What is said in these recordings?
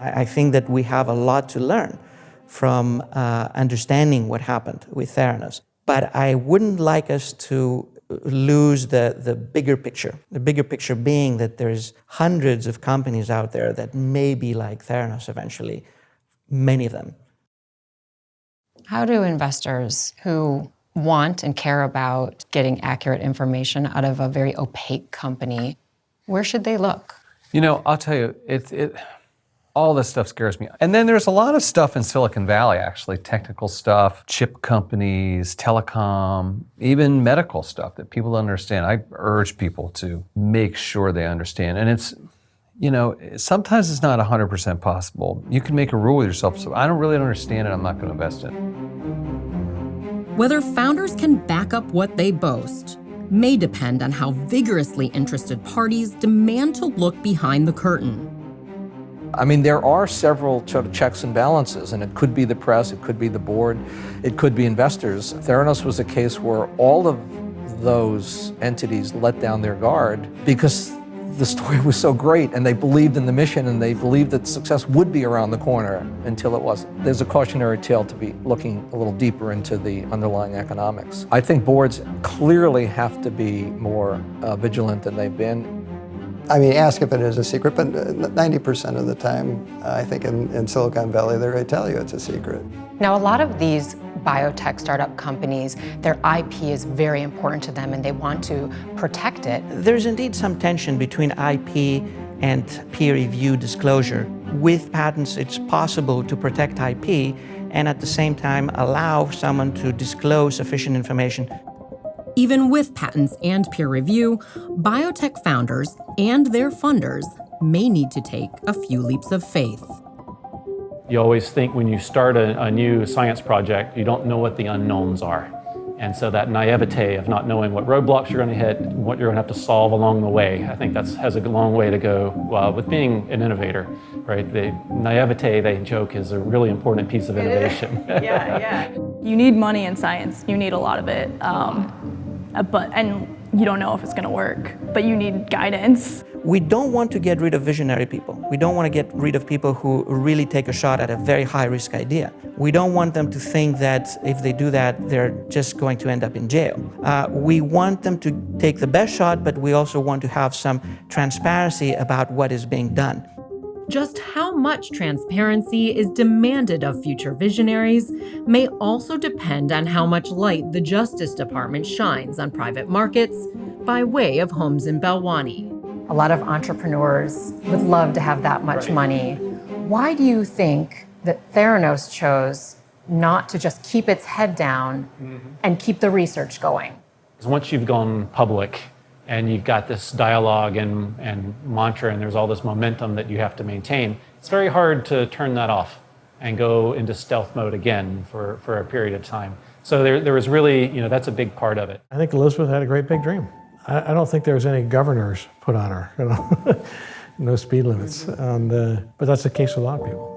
I think that we have a lot to learn from understanding what happened with Theranos. But I wouldn't like us to lose the bigger picture. The bigger picture being that there's hundreds of companies out there that may be like Theranos eventually, many of them. How do investors who want and care about getting accurate information out of a very opaque company, where should they look? I'll tell you, all this stuff scares me. And then there's a lot of stuff in Silicon Valley, actually, technical stuff, chip companies, telecom, even medical stuff that people don't understand. I urge people to make sure they understand. And it's, sometimes it's not 100% possible. You can make a rule with yourself. So I don't really understand it. I'm not going to invest in it. Whether founders can back up what they boast may depend on how vigorously interested parties demand to look behind the curtain. I mean, there are several sort of checks and balances, and it could be the press, it could be the board, it could be investors. Theranos was a case where all of those entities let down their guard because the story was so great, and they believed in the mission, and they believed that success would be around the corner until it wasn't. There's a cautionary tale to be looking a little deeper into the underlying economics. I think boards clearly have to be more vigilant than they've been. I mean, ask if it is a secret, but 90% of the time, I think in Silicon Valley, they're going to tell you it's a secret. Now, a lot of these biotech startup companies, their IP is very important to them and they want to protect it. There's indeed some tension between IP and peer review disclosure. With patents, it's possible to protect IP and at the same time allow someone to disclose sufficient information. Even with patents and peer review, biotech founders and their funders may need to take a few leaps of faith. You always think when you start a new science project, you don't know what the unknowns are. And so that naivete of not knowing what roadblocks you're going to hit, what you're going to have to solve along the way, I think that has a long way to go with being an innovator, right? The naivete, they joke, is a really important piece of innovation. Yeah. You need money in science. You need a lot of it. And you don't know if it's going to work, but you need guidance. We don't want to get rid of visionary people. We don't want to get rid of people who really take a shot at a very high-risk idea. We don't want them to think that if they do that, they're just going to end up in jail. We want them to take the best shot, but we also want to have some transparency about what is being done. Just how much transparency is demanded of future visionaries may also depend on how much light the Justice Department shines on private markets by way of Holmes and Belwani. A lot of entrepreneurs would love to have that much money. Why do you think that Theranos chose not to just keep its head down and keep the research going? Once you've gone public and you've got this dialogue and mantra and there's all this momentum that you have to maintain, it's very hard to turn that off and go into stealth mode again for a period of time. So there was really, that's a big part of it. I think Elizabeth had a great big dream. I don't think there was any governors put on her, no speed limits. But that's the case with a lot of people.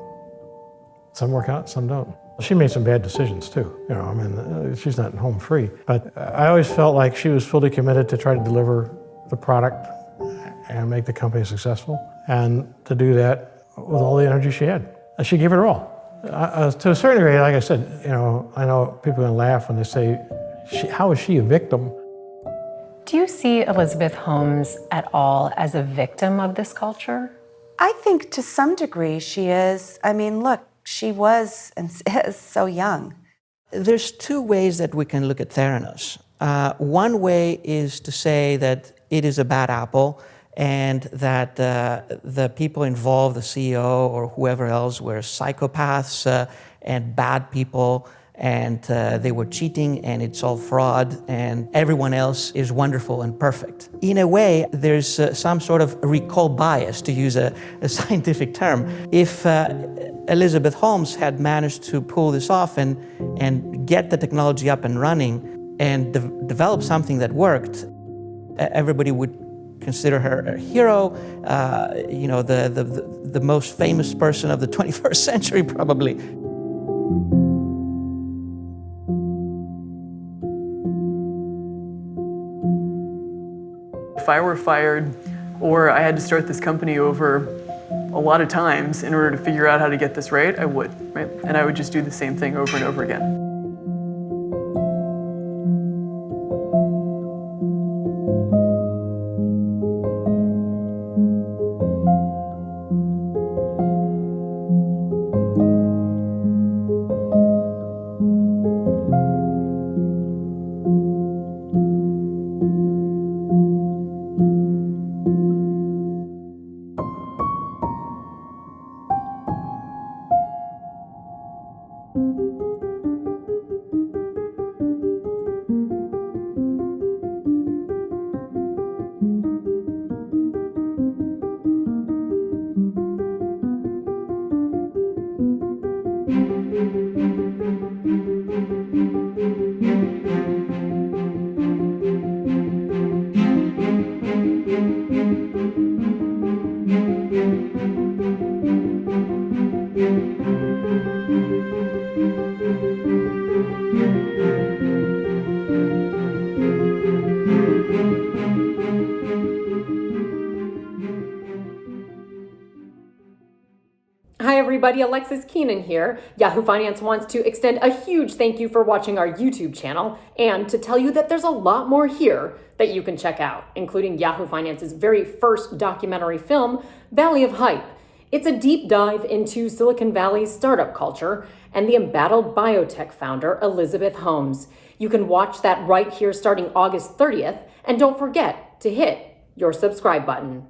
Some work out, some don't. She made some bad decisions too. She's not home free. But I always felt like she was fully committed to try to deliver the product and make the company successful, and to do that with all the energy she had. She gave it her all. To a certain degree, like I said, I know people are going to laugh when they say, how is she a victim? Do you see Elizabeth Holmes at all as a victim of this culture? I think to some degree she is. I mean, look, she was and is so young. There's two ways that we can look at Theranos. One way is to say that it is a bad apple and that the people involved, the CEO or whoever else, were psychopaths and bad people, and they were cheating and it's all fraud and everyone else is wonderful and perfect. In a way, there's some sort of recall bias, to use a scientific term. If Elizabeth Holmes had managed to pull this off and get the technology up and running and develop something that worked, everybody would consider her a hero, the most famous person of the 21st century, probably. If I were fired or I had to start this company over a lot of times in order to figure out how to get this right, I would, right? And I would just do the same thing over and over again. Hi everybody, Alexis Keenan here. Yahoo Finance wants to extend a huge thank you for watching our YouTube channel and to tell you that there's a lot more here that you can check out, including Yahoo Finance's very first documentary film, Valley of Hype. It's a deep dive into Silicon Valley's startup culture and the embattled biotech founder, Elizabeth Holmes. You can watch that right here starting August 30th, and don't forget to hit your subscribe button.